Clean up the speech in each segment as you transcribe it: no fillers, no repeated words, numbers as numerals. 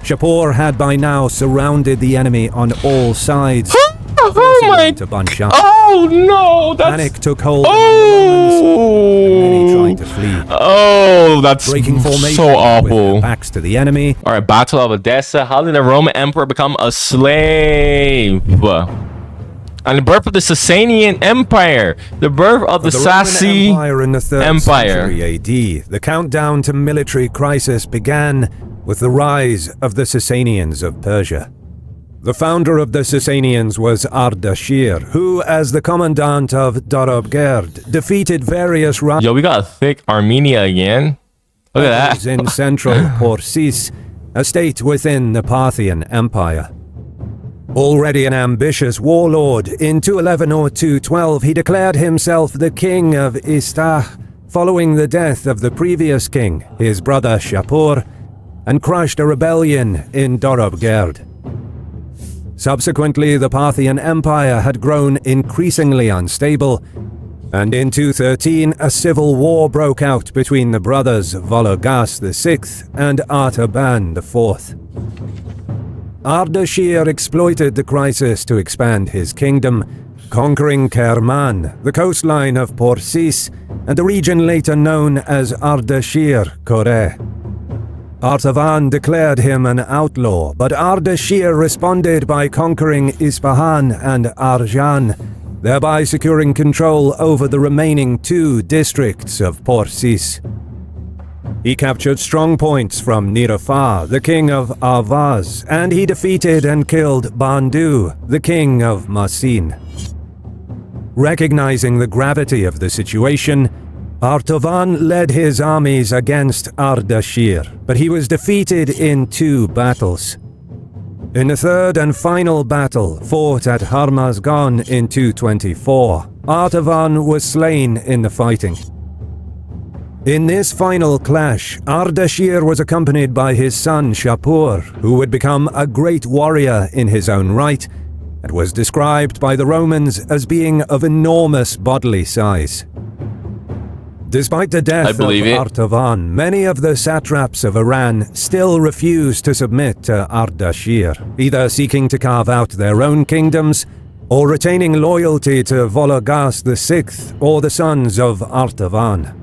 Shapur had by now surrounded the enemy on all sides, Oh my! to bunch up. Oh no! That's Panic took hold among the Romans, and many tried to flee. Oh, that's Breaking formation so with awful. their backs to the enemy. All right, Battle of Edessa. How did the Roman Emperor become a slave? And the birth of the Sasanian Empire. The birth of the Roman Empire in the 3rd Empire. century AD. The countdown to military crisis began with the rise of the Sasanians of Persia. The founder of the Sasanians was Ardashir, who, as the commandant of Dorobgerd, defeated various Yo, we got a thick Armenia again. Look at that. in central Porsis, a state within the Parthian Empire. Already an ambitious warlord, in 211 or 212 he declared himself the king of Istah, following the death of the previous king, his brother Shapur, and crushed a rebellion in Dorobgerd. Subsequently, the Parthian Empire had grown increasingly unstable, and in 213 a civil war broke out between the brothers Vologas VI and Artaban IV. Ardashir exploited the crisis to expand his kingdom, conquering Kerman, the coastline of Porsis, and the region later known as Ardashir Kore. Artaban declared him an outlaw, but Ardashir responded by conquering Isfahan and Arjan, thereby securing control over the remaining 2 districts of Porsis. He captured strong points from Nirafar, the king of Avaz, and he defeated and killed Bandu, the king of Masin. Recognizing the gravity of the situation, Artaban led his armies against Ardashir, but he was defeated in 2 battles. In the 3rd and final battle, fought at Harmazgan in 224, Artaban was slain in the fighting. In this final clash, Ardashir was accompanied by his son Shapur, who would become a great warrior in his own right, and was described by the Romans as being of enormous bodily size. Despite the death of Artaban, many of the satraps of Iran still refused to submit to Ardashir, either seeking to carve out their own kingdoms or retaining loyalty to Vologas VI or the sons of Artaban.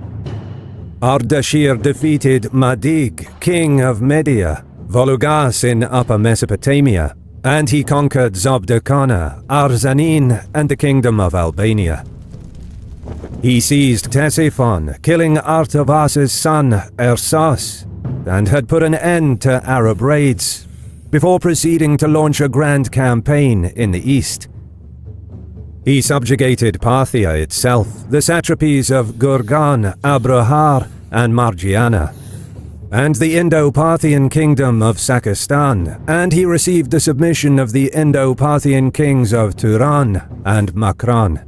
Ardashir defeated Madig, king of Media, Vologas in Upper Mesopotamia, and he conquered Zobdakana, Arzanin, and the kingdom of Albania. He seized Ctesiphon, killing Artabas's son Ersas, and had put an end to Arab raids, before proceeding to launch a grand campaign in the east. He subjugated Parthia itself, the satrapies of Gurgan, Abrahar, and Margiana, and the Indo-Parthian kingdom of Sakistan, and he received the submission of the Indo-Parthian kings of Turan and Makran.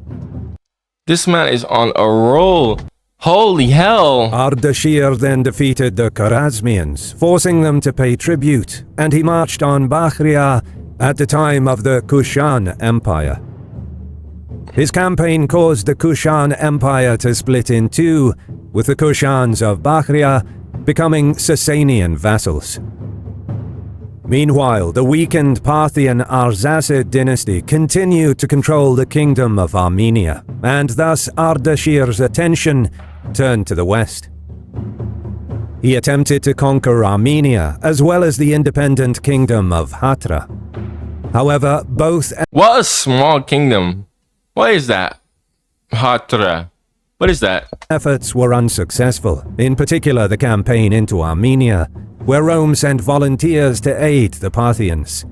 This man is on a roll. Holy hell! Ardashir then defeated the Kharazmians, forcing them to pay tribute, and he marched on Bakhria at the time of the Kushan Empire. His campaign caused the Kushan Empire to split in 2, with the Kushans of Bakhria becoming Sasanian vassals. Meanwhile, the weakened Parthian Arsacid dynasty continued to control the kingdom of Armenia, and thus Ardashir's attention turned to the west. He attempted to conquer Armenia, as well as the independent kingdom of Hatra. However, both... What a small kingdom. What is that? Hatra. What is that? Efforts were unsuccessful, in particular the campaign into Armenia, where Rome sent volunteers to aid the Parthians.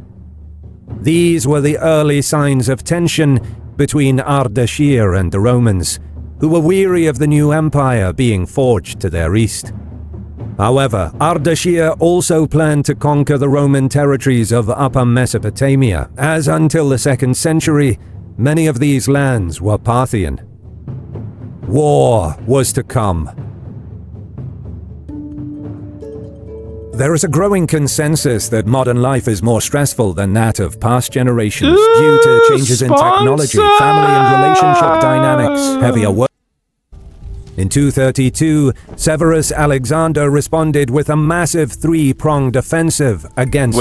These were the early signs of tension between Ardashir and the Romans, who were weary of the new empire being forged to their east. However, Ardashir also planned to conquer the Roman territories of Upper Mesopotamia, as until the 2nd century, many of these lands were Parthian. War was to come. There is a growing consensus that modern life is more stressful than that of past generations due to changes in technology, family and relationship dynamics, heavier work. In 232, Severus Alexander responded with a massive three-pronged offensive against...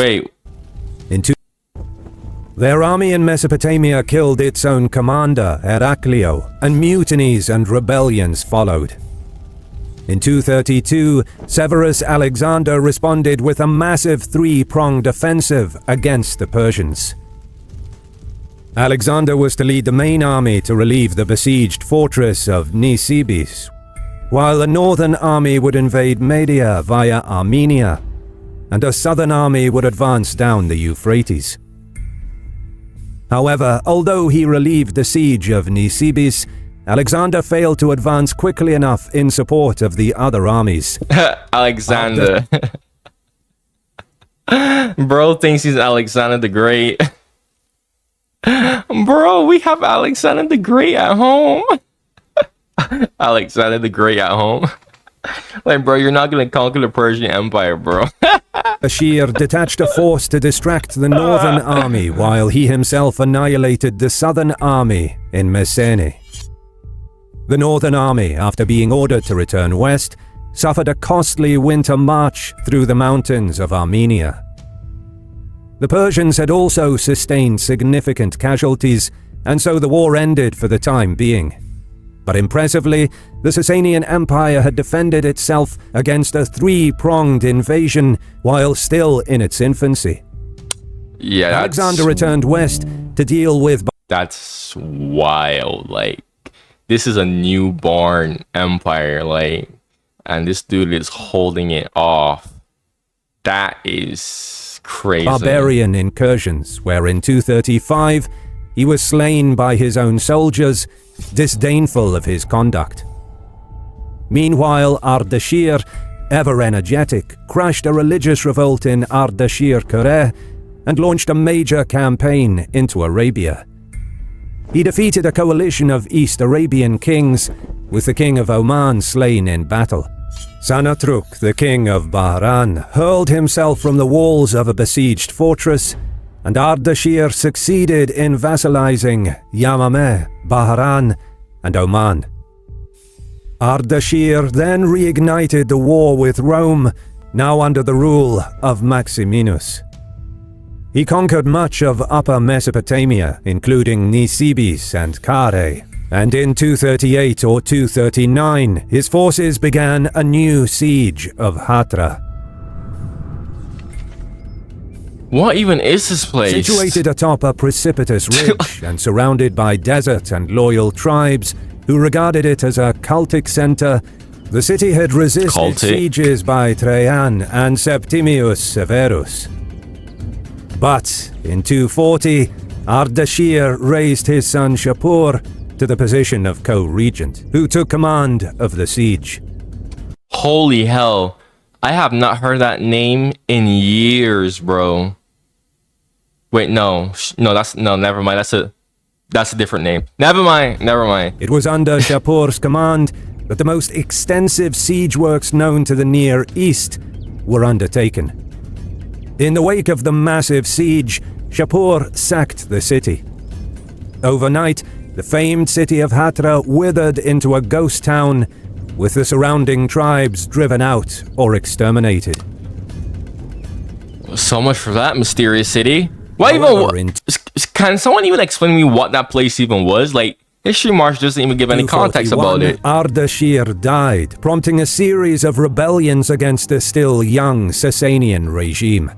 Their army in Mesopotamia killed its own commander, Heraclio, and mutinies and rebellions followed. In 232, Severus Alexander responded with a massive three-pronged offensive against the Persians. Alexander was to lead the main army to relieve the besieged fortress of Nisibis, while the northern army would invade Media via Armenia, and a southern army would advance down the Euphrates. However, although he relieved the siege of Nisibis, Alexander failed to advance quickly enough in support of the other armies. Alexander. Bro thinks he's Alexander the Great. Bro, we have Alexander the Great at home. Alexander the Great at home. Like, bro, you're not gonna conquer the Persian Empire, bro. Bashir detached a force to distract the northern army while he himself annihilated the southern army in Messene. The northern army, after being ordered to return west, suffered a costly winter march through the mountains of Armenia. The Persians had also sustained significant casualties, and so the war ended for the time being. But impressively, the Sasanian Empire had defended itself against a three-pronged invasion while still in its infancy. Yeah, Alexander returned west to deal with... That's wild. Like, this is a newborn empire, like, and this dude is holding it off. That is crazy. Barbarian incursions, where in 235 he was slain by his own soldiers, disdainful of his conduct. Meanwhile, Ardashir, ever energetic, crushed a religious revolt in Ardashir-Kure and launched a major campaign into Arabia. He defeated a coalition of East Arabian kings, with the king of Oman slain in battle. Sanatruk, the king of Bahran, hurled himself from the walls of a besieged fortress, and Ardashir succeeded in vassalizing Yamameh, Bahran, and Oman. Ardashir then reignited the war with Rome, now under the rule of Maximinus. He conquered much of Upper Mesopotamia, including Nisibis and Kare, and in 238 or 239, his forces began a new siege of Hatra. What even is this place? Situated atop a precipitous ridge and surrounded by desert and loyal tribes who regarded it as a cultic center, the city had resisted sieges by Trajan and Septimius Severus. But in 240, Ardashir raised his son Shapur to the position of co-regent, who took command of the siege. Holy hell. I have not heard that name in years, bro. Wait, no, never mind. That's a different name. Never mind. It was under Shapur's command that the most extensive siege works known to the Near East were undertaken. In the wake of the massive siege, Shapur sacked the city. Overnight, the famed city of Hatra withered into a ghost town, with the surrounding tribes driven out or exterminated. So much for that mysterious city. Can someone even explain to me what that place even was? Like, History March doesn't even give any context about it. Ardashir died, prompting a series of rebellions against the still young Sasanian regime.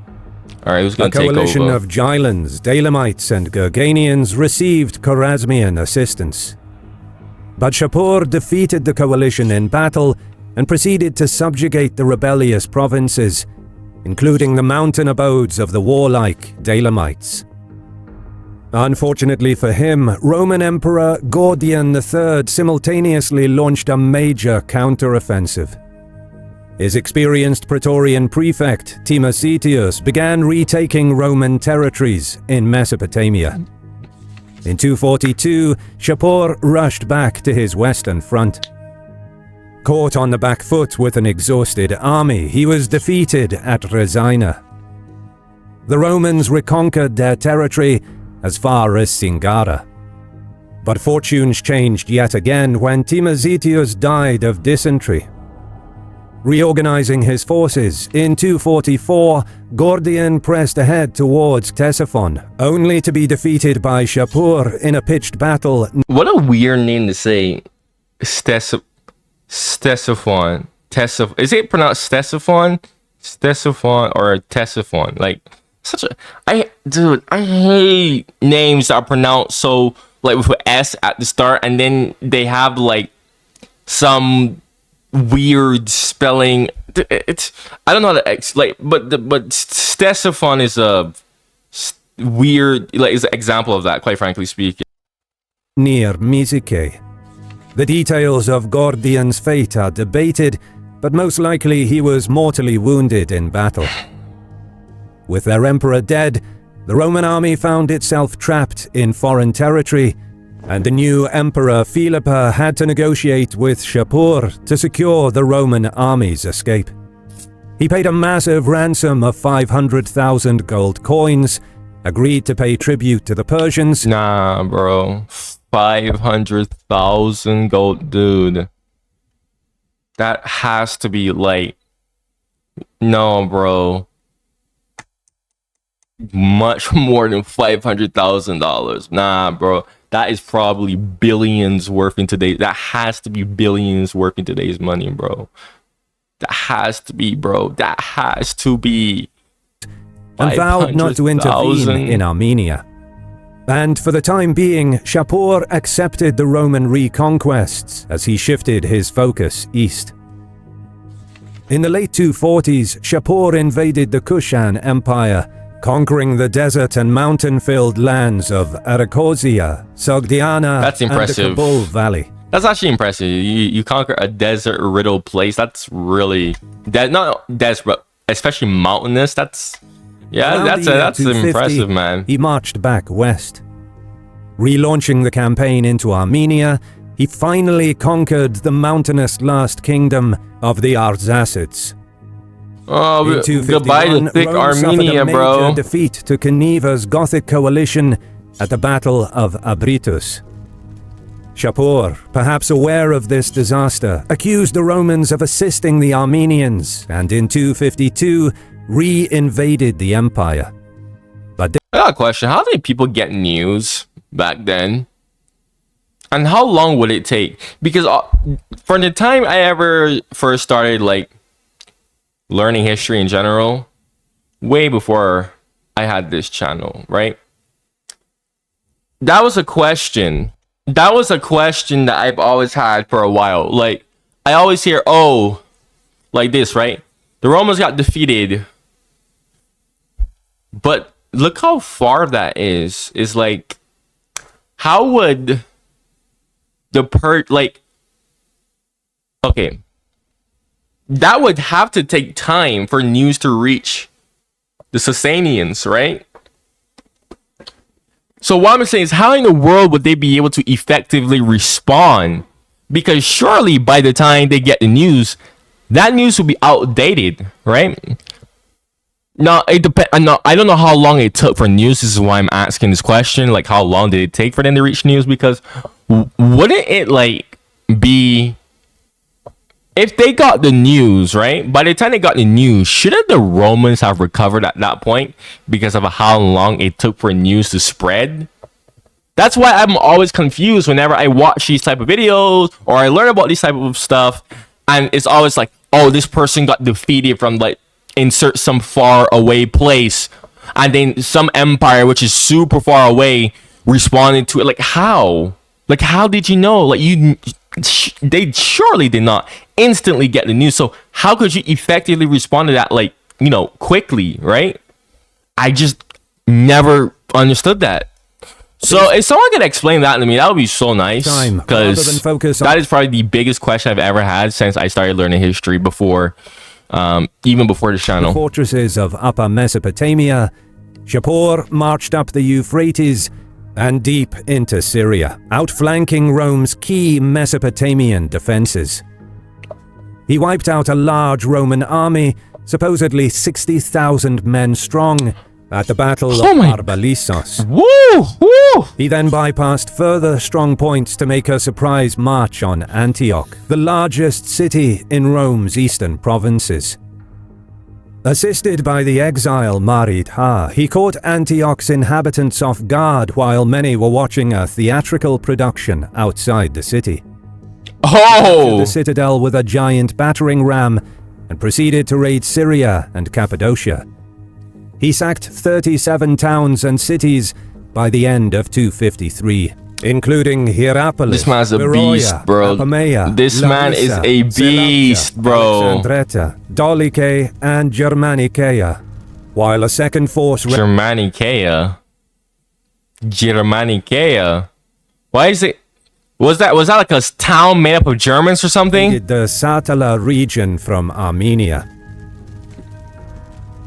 Alright, who's gonna take over? A coalition of Gilans, Daylamites, and Gerganians received Khwarezmian assistance. But Shapur defeated the coalition in battle and proceeded to subjugate the rebellious provinces, including the mountain abodes of the warlike Daylamites. Unfortunately for him, Roman Emperor Gordian III simultaneously launched a major counteroffensive. His experienced Praetorian prefect, Timocetius, began retaking Roman territories in Mesopotamia. In 242, Shapur rushed back to his western front. Caught on the back foot with an exhausted army, he was defeated at Resina. The Romans reconquered their territory as far as Singara. But fortunes changed yet again when Timasietius died of dysentery. Reorganizing his forces, in 244, Gordian pressed ahead towards Ctesiphon, only to be defeated by Shapur in a pitched battle. What a weird name to say. Ctesiphon. Is it pronounced Ctesiphon? Ctesiphon or Ctesiphon? Like, such a... I hate names that are pronounced so, like, with an S at the start, and then they have, like, some weird spelling. It's, I don't know how to but Ctesiphon is a weird, like, is an example of that, quite frankly speaking. Near Mysicae. The details of Gordian's fate are debated, but most likely he was mortally wounded in battle. With their emperor dead, the Roman army found itself trapped in foreign territory, and the new emperor Philippa had to negotiate with Shapur to secure the Roman army's escape. He paid a massive ransom of 500,000 gold coins, agreed to pay tribute to the Persians. Nah, bro. 500,000 gold, dude. That has to be like, no, bro. Much more than $500,000. Nah, bro. That is probably billions worth in today. That has to be billions worth in today's money, bro. That has to be, bro. That has to be. And vowed not to intervene in Armenia. And for the time being, Shapur accepted the Roman reconquests as he shifted his focus east. In the late 240s, Shapur invaded the Kushan Empire, conquering the desert and mountain-filled lands of Arachosia, Sogdiana, and the Kabul Valley. That's actually impressive. You conquer a desert-riddled place. That's really... not desert, but especially mountainous. That's... Yeah, that's impressive, man. He marched back west. Relaunching the campaign into Armenia, he finally conquered the mountainous last kingdom of the Arsacids. Oh, goodbye to thick Armenia, bro. Defeat to Cniva's Gothic coalition at the Battle of Abritus. Shapur, perhaps aware of this disaster, accused the Romans of assisting the Armenians, and in 252 re-invaded the empire. But I got a question. How did people get news back then? And how long would it take? Because from the time I ever first started, like, learning history in general, way before I had this channel, right? That was a question. That was a question that I've always had for a while. Like, I always hear, oh, like this, right? The Romans got defeated. But look how far that is. Is like, how would like, okay, that would have to take time for news to reach the Sasanians, right? So what I'm saying is, how in the world would they be able to effectively respond? Because surely by the time they get the news, that news will be outdated, right? No, it depends. I don't know how long it took for news. This is why I'm asking this question. Like, how long did it take for them to reach news? Because wouldn't it, like, be... If they got the news, right? By the time they got the news, shouldn't the Romans have recovered at that point because of how long it took for news to spread? That's why I'm always confused whenever I watch these type of videos or I learn about this type of stuff, and it's always like, oh, this person got defeated from, like, insert some far away place, and then some empire which is super far away responded to it. Like, how? Like, how did you know? Like, they surely did not instantly get the news. So how could you effectively respond to that, like, you know, quickly, right? I just never understood that. So if someone could explain that to me, that would be so nice, because that is probably the biggest question I've ever had since I started learning history before, even before this channel. The fortresses of Upper Mesopotamia, Shapur marched up the Euphrates and deep into Syria, outflanking Rome's key Mesopotamian defenses. He wiped out a large Roman army, supposedly 60,000 men strong, at the Battle of Arbalissos. Woo! Woo! He then bypassed further strong points to make a surprise march on Antioch, the largest city in Rome's eastern provinces. Assisted by the exile Marid Ha, he caught Antioch's inhabitants off guard while many were watching a theatrical production outside the city. Oh! The citadel with a giant battering ram and proceeded to raid Syria and Cappadocia. He sacked 37 towns and cities by the end of 253, including Hierapolis, This man's a Beroia, beast, bro. Apamea, This man is Larissa, a beast, Seleucia, bro. Alexandretta, Dolichae, and Germanicaea, while a second force Germanicaea. Germanicaea. Why is it? Was that like a town made up of Germans or something? raided the Satala region from Armenia.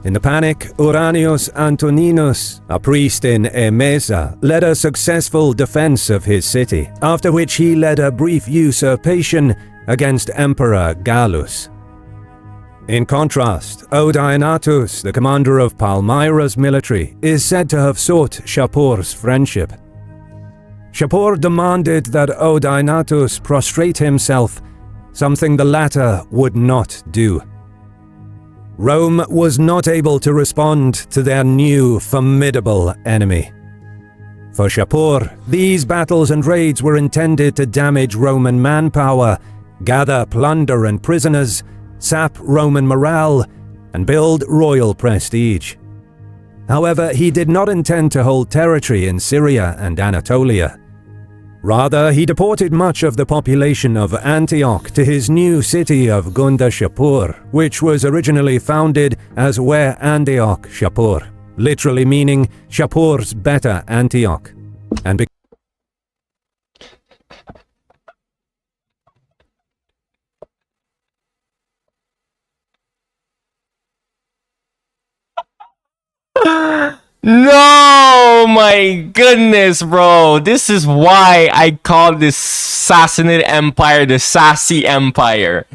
In the panic, Uranius Antoninus, a priest in Emesa, led a successful defense of his city, after which he led a brief usurpation against Emperor Gallus. In contrast, Odaenatus, the commander of Palmyra's military, is said to have sought Shapur's friendship. Shapur demanded that Odaenatus prostrate himself, something the latter would not do. Rome was not able to respond to their new, formidable enemy. For Shapur, these battles and raids were intended to damage Roman manpower, gather plunder and prisoners, sap Roman morale, and build royal prestige. However, he did not intend to hold territory in Syria and Anatolia. Rather, he deported much of the population of Antioch to his new city of Gunda Shapur, which was originally founded as Where Antioch Shapur, literally meaning Shapur's better Antioch, and No, my goodness, bro. This is why I call this Sasanian Empire the Sassy Empire.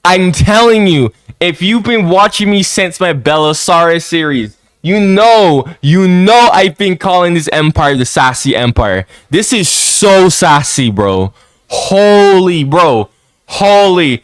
I'm telling you, if you've been watching me since my Belisarius series, you know I've been calling this empire the Sassy Empire. This is so sassy, bro. Holy, bro. Holy,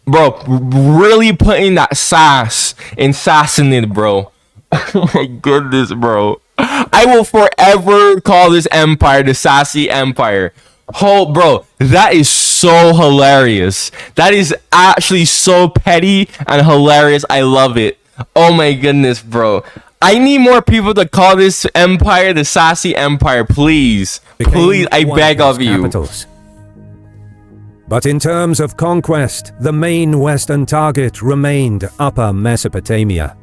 bro. Really putting that sass in Sassanid, bro. Oh my goodness, bro. I will forever call this empire the Sassy Empire. Oh, bro, that is so hilarious. That is actually so petty and hilarious. I love it. Oh my goodness, bro. I need more people to call this empire the Sassy Empire, please. Please, I beg of you. Capitals. But in terms of conquest, the main western target remained Upper Mesopotamia.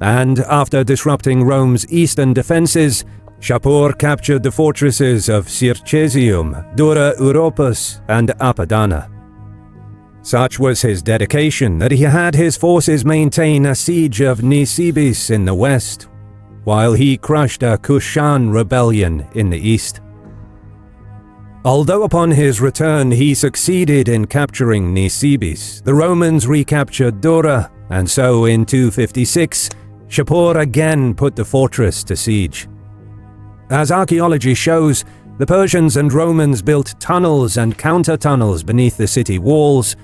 And after disrupting Rome's eastern defenses, Shapur captured the fortresses of Circesium, Dura Europus, and Apadana. Such was his dedication that he had his forces maintain a siege of Nisibis in the west, while he crushed a Kushan rebellion in the east. Although upon his return he succeeded in capturing Nisibis, the Romans recaptured Dura, and so in 256, Shapur again put the fortress to siege. As archaeology shows, the Persians and Romans built tunnels and counter-tunnels beneath the city walls,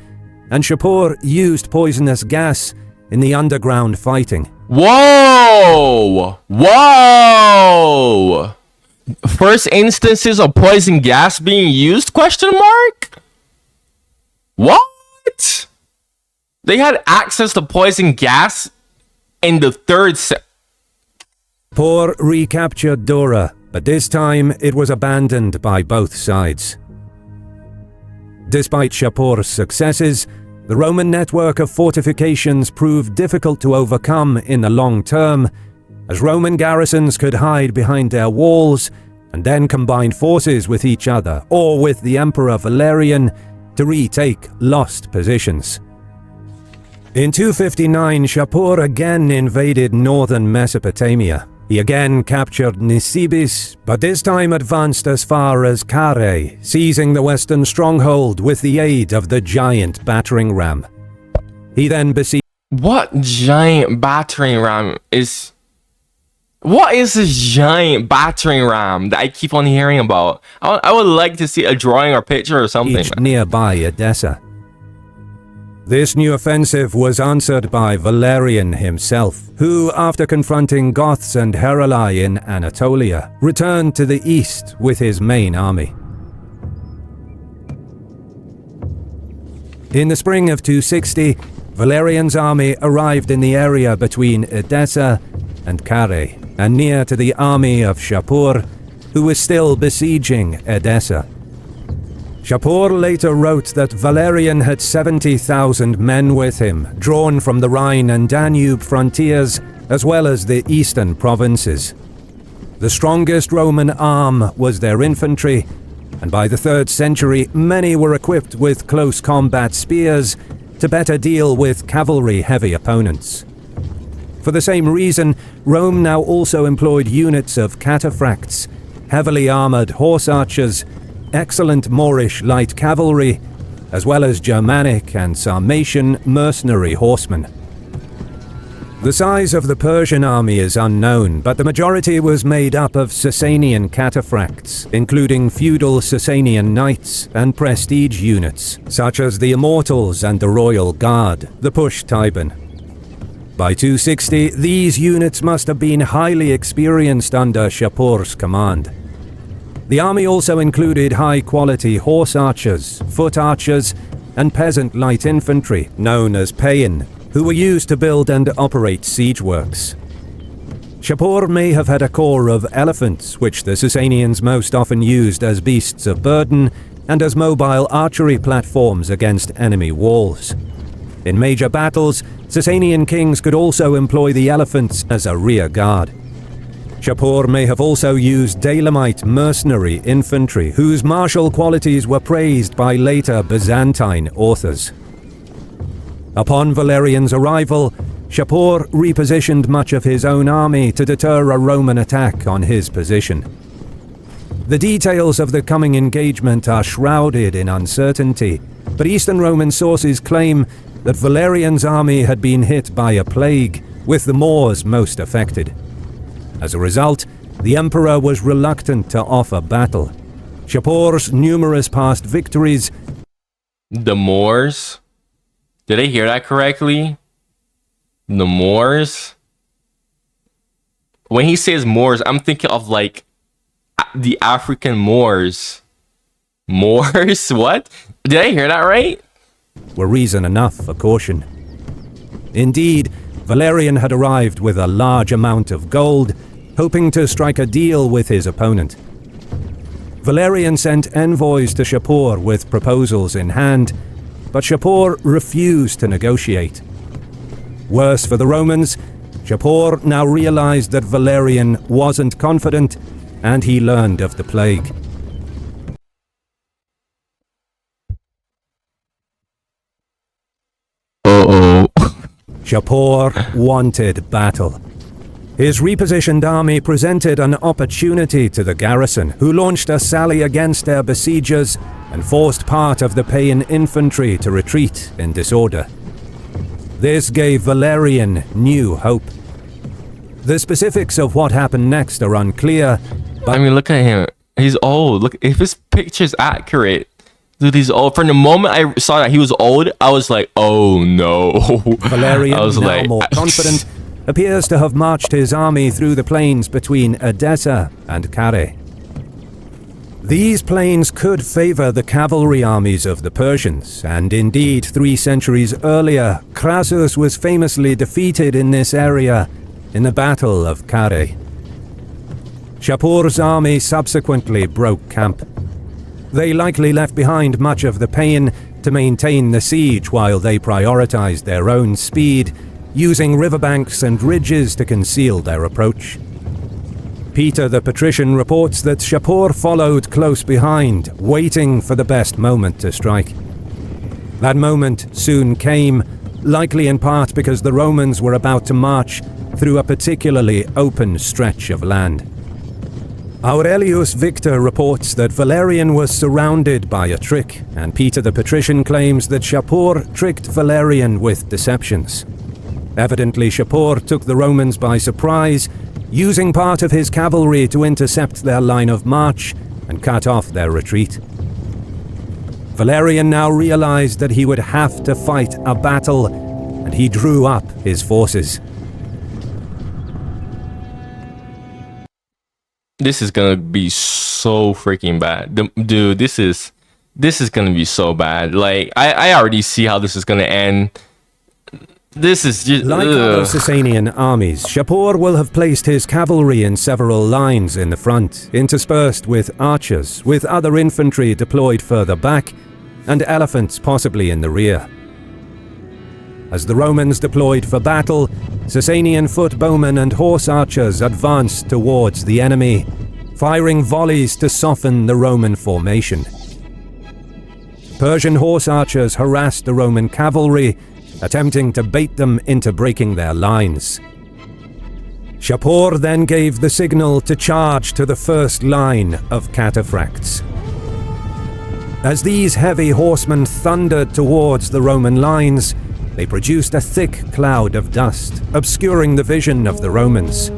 and Shapur used poisonous gas in the underground fighting. Whoa! Whoa! First instances of poison gas being used? Question mark? What? They had access to poison gas in the third Shapur recaptured Dora, but this time it was abandoned by both sides. Despite Shapur's successes, the Roman network of fortifications proved difficult to overcome in the long term, as Roman garrisons could hide behind their walls and then combine forces with each other or with the Emperor Valerian to retake lost positions. In 259, Shapur again invaded northern Mesopotamia. He again captured Nisibis, but this time advanced as far as Carrhae, seizing the western stronghold with the aid of the giant battering ram. He then besieged... What giant battering ram is... What is this giant battering ram that I keep on hearing about? I would like to see a drawing or picture or something. Nearby Edessa. This new offensive was answered by Valerian himself, who, after confronting Goths and Heruli in Anatolia, returned to the east with his main army. In the spring of 260, Valerian's army arrived in the area between Edessa and Carrhae, and near to the army of Shapur, who was still besieging Edessa. Shapur later wrote that Valerian had 70,000 men with him, drawn from the Rhine and Danube frontiers, as well as the eastern provinces. The strongest Roman arm was their infantry, and by the 3rd century, many were equipped with close combat spears to better deal with cavalry-heavy opponents. For the same reason, Rome now also employed units of cataphracts, heavily armored horse archers, excellent Moorish light cavalry, as well as Germanic and Sarmatian mercenary horsemen. The size of the Persian army is unknown, but the majority was made up of Sasanian cataphracts, including feudal Sasanian knights and prestige units, such as the Immortals and the Royal Guard, the Push-Taiban. By 260, these units must have been highly experienced under Shapur's command. The army also included high-quality horse archers, foot archers, and peasant light infantry, known as Paean, who were used to build and operate siege works. Shapur may have had a corps of elephants, which the Sasanians most often used as beasts of burden and as mobile archery platforms against enemy walls. In major battles, Sasanian kings could also employ the elephants as a rear guard. Shapur may have also used Dalamite mercenary infantry, whose martial qualities were praised by later Byzantine authors. Upon Valerian's arrival, Shapur repositioned much of his own army to deter a Roman attack on his position. The details of the coming engagement are shrouded in uncertainty, but Eastern Roman sources claim that Valerian's army had been hit by a plague, with the Moors most affected. As a result, the emperor was reluctant to offer battle. Shapur's numerous past victories... The Moors? Did I hear that correctly? The Moors? When he says Moors, I'm thinking of like the African Moors. Moors? What? Did I hear that right? were reason enough for caution. Indeed, Valerian had arrived with a large amount of gold, hoping to strike a deal with his opponent. Valerian sent envoys to Shapur with proposals in hand, but Shapur refused to negotiate. Worse for the Romans, Shapur now realized that Valerian wasn't confident, and he learned of the plague. Shapur wanted battle. His repositioned army presented an opportunity to the garrison, who launched a sally against their besiegers and forced part of the Paean infantry to retreat in disorder. This gave Valerian new hope. The specifics of what happened next are unclear, but I mean, look at him. He's old. Look, if his picture's accurate. Dude, he's old. From the moment I saw that he was old, I was like, oh no. Valerian, I was now like, more confident, appears to have marched his army through the plains between Edessa and Carrhae. These plains could favor the cavalry armies of the Persians, and indeed 3 centuries earlier, Crassus was famously defeated in this area in the Battle of Carrhae. Shapur's army subsequently broke camp. They likely left behind much of the Paean to maintain the siege while they prioritized their own speed, using riverbanks and ridges to conceal their approach. Peter the Patrician reports that Shapur followed close behind, waiting for the best moment to strike. That moment soon came, likely in part because the Romans were about to march through a particularly open stretch of land. Aurelius Victor reports that Valerian was surrounded by a trick, and Peter the Patrician claims that Shapur tricked Valerian with deceptions. Evidently, Shapur took the Romans by surprise using part of his cavalry to intercept their line of march and cut off their retreat. Valerian now realized that he would have to fight a battle, and he drew up his forces. This is gonna be so freaking bad. Dude, this is gonna be so bad. Like, I already see how this is gonna end. This is just... Like other Sasanian armies, Shapur will have placed his cavalry in several lines in the front, interspersed with archers, with other infantry deployed further back, and elephants possibly in the rear. As the Romans deployed for battle, Sasanian foot bowmen and horse archers advanced towards the enemy, firing volleys to soften the Roman formation. Persian horse archers harassed the Roman cavalry, attempting to bait them into breaking their lines. Shapur then gave the signal to charge to the first line of cataphracts. As these heavy horsemen thundered towards the Roman lines, they produced a thick cloud of dust, obscuring the vision of the Romans.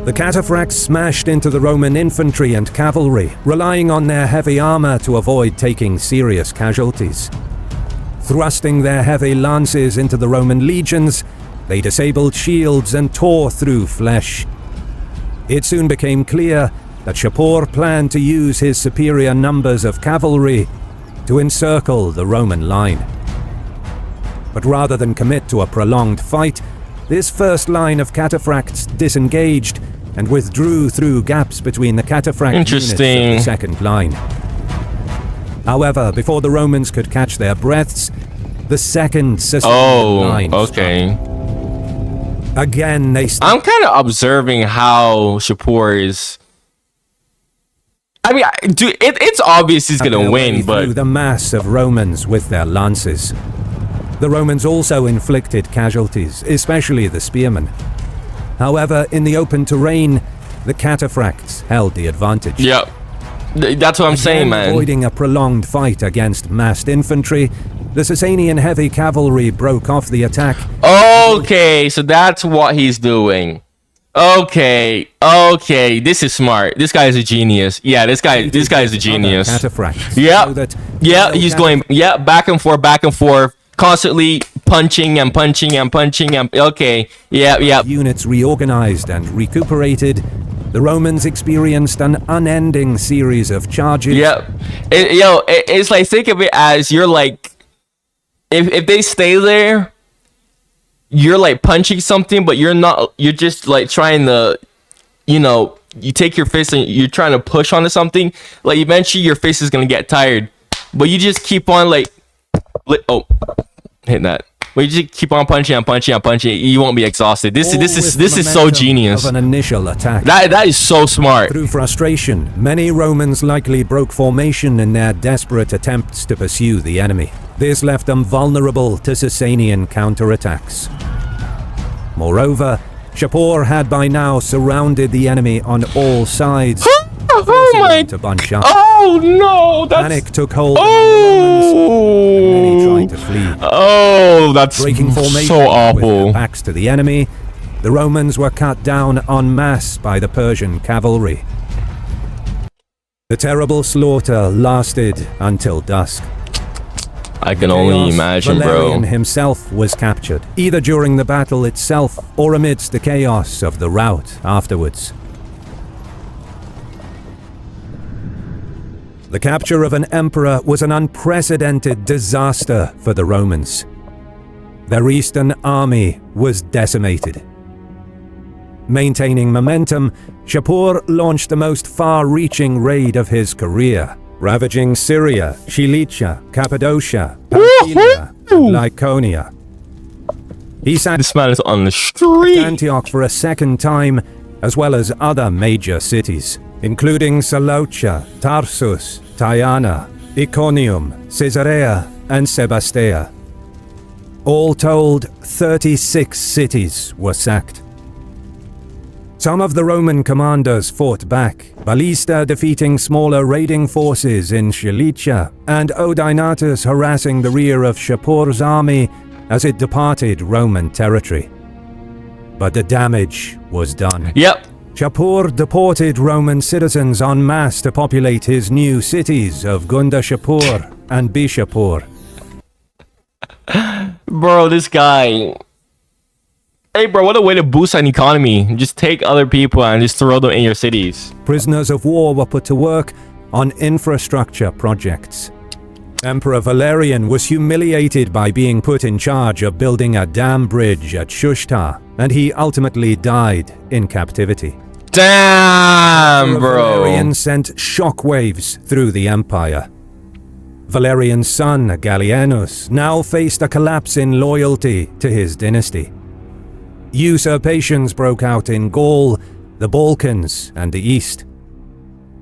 The cataphracts smashed into the Roman infantry and cavalry, relying on their heavy armor to avoid taking serious casualties. Thrusting their heavy lances into the Roman legions, they disabled shields and tore through flesh. It soon became clear that Shapur planned to use his superior numbers of cavalry to encircle the Roman line. But rather than commit to a prolonged fight, this first line of cataphracts disengaged and withdrew through gaps between the cataphract units of the second line. However, before the Romans could catch their breaths, the second Sasanian line struck. Again, I'm kind of observing how Shapur is... I mean, dude, it's obvious he's gonna win, but... through the mass of Romans with their lances. The Romans also inflicted casualties, especially the spearmen. However, in the open terrain, the cataphracts held the advantage. Yep. That's what I'm saying, man. Avoiding a prolonged fight against massed infantry, the Sasanian heavy cavalry broke off the attack. Okay, so that's what he's doing. Okay, this is smart. This guy is a genius. Yeah, this guy is a genius. Yeah, he's going back and forth, constantly punching and okay, yeah. Units reorganized and recuperated. The Romans experienced an unending series of charges. Yep. It's like, think of it as you're like, if they stay there, you're like punching something, but you're just like trying to, you take your fist and you're trying to push onto something. Like, eventually your fist is going to get tired, but you just keep on hit that. But you just keep on punching, you won't be exhausted. This is so genius. Of an initial attack. That is so smart. Through frustration, many Romans likely broke formation in their desperate attempts to pursue the enemy. This left them vulnerable to Sasanian counterattacks. Moreover, Shapur had by now surrounded the enemy on all sides. To bunch up. Oh no! Panic took hold among the Romans, and many tried to flee. Oh, that's breaking formation so awful. With their backs to the enemy, the Romans were cut down en masse by the Persian cavalry. The terrible slaughter lasted until dusk. I can only imagine, Valerian bro. himself was captured, either during the battle itself or amidst the chaos of the rout afterwards. The capture of an emperor was an unprecedented disaster for the Romans. Their eastern army was decimated. Maintaining momentum, Shapur launched the most far-reaching raid of his career, ravaging Syria, Cilicia, Cappadocia, Pamphylia, and Lycaonia. He sacked this man is on the street. Antioch for a second time, as well as other major cities, including Seleucia, Tarsus, Tyana, Iconium, Caesarea, and Sebastea. All told, 36 cities were sacked. Some of the Roman commanders fought back, Ballista defeating smaller raiding forces in Cilicia, and Odaenatus harassing the rear of Shapur's army as it departed Roman territory. But the damage was done. Yep. Shapur deported Roman citizens en masse to populate his new cities of Gunda Shapur and Bishapur. Bro, this guy. Hey, bro, what a way to boost an economy. Just take other people and just throw them in your cities. Prisoners of war were put to work on infrastructure projects. Emperor Valerian was humiliated by being put in charge of building a dam bridge at Shushtar, and he ultimately died in captivity. Damn, bro. Valerian sent shockwaves through the empire. Valerian's son, Gallienus, now faced a collapse in loyalty to his dynasty. Usurpations broke out in Gaul, the Balkans, and the East.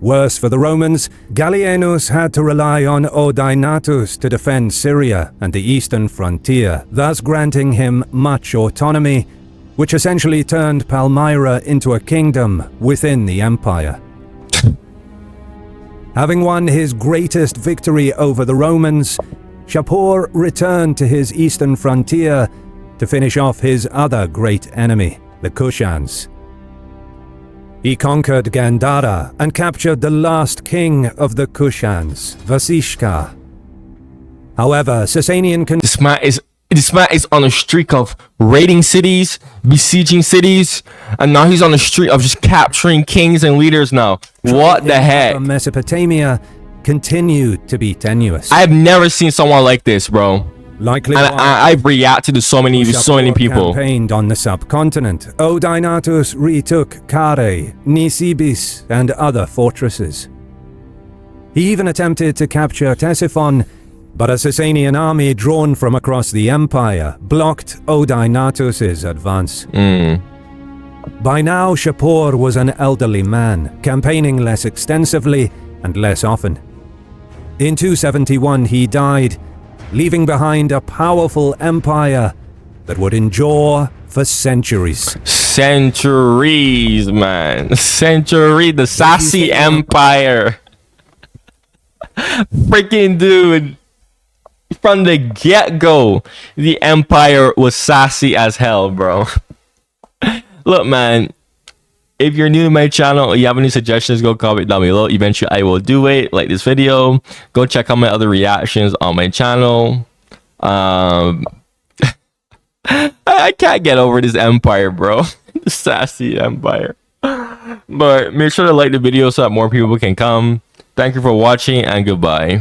Worse for the Romans, Gallienus had to rely on Odaenathus to defend Syria and the eastern frontier, thus granting him much autonomy, which essentially turned Palmyra into a kingdom within the empire. Having won his greatest victory over the Romans, Shapur returned to his eastern frontier to finish off his other great enemy, the Kushans. He conquered Gandhara and captured the last king of the Kushans, Vasishka. However, Sasanian This man is on a streak of raiding cities, besieging cities, and now he's on a streak of just capturing kings and leaders now. What the heck? Mesopotamia continued to be tenuous. I've never seen someone like this, bro. Likely and I've reacted to so many people. Campaigned on the subcontinent. Odaenathus retook Kare, Nisibis, and other fortresses. He even attempted to capture Ctesiphon, but a Sasanian army drawn from across the empire blocked Odaenathus's advance. By now, Shapur was an elderly man, campaigning less extensively and less often. In 271, he died, leaving behind a powerful empire that would endure for centuries. Centuries, man. The Sasanian Empire. Freaking dude. From the get-go, the empire was sassy as hell, bro. Look, man. If you're new to my channel or you have any suggestions, go comment down below. Eventually, I will do it. Like this video. Go check out my other reactions on my channel. I can't get over this empire, bro. The sassy empire. But make sure to like the video so that more people can come. Thank you for watching and goodbye.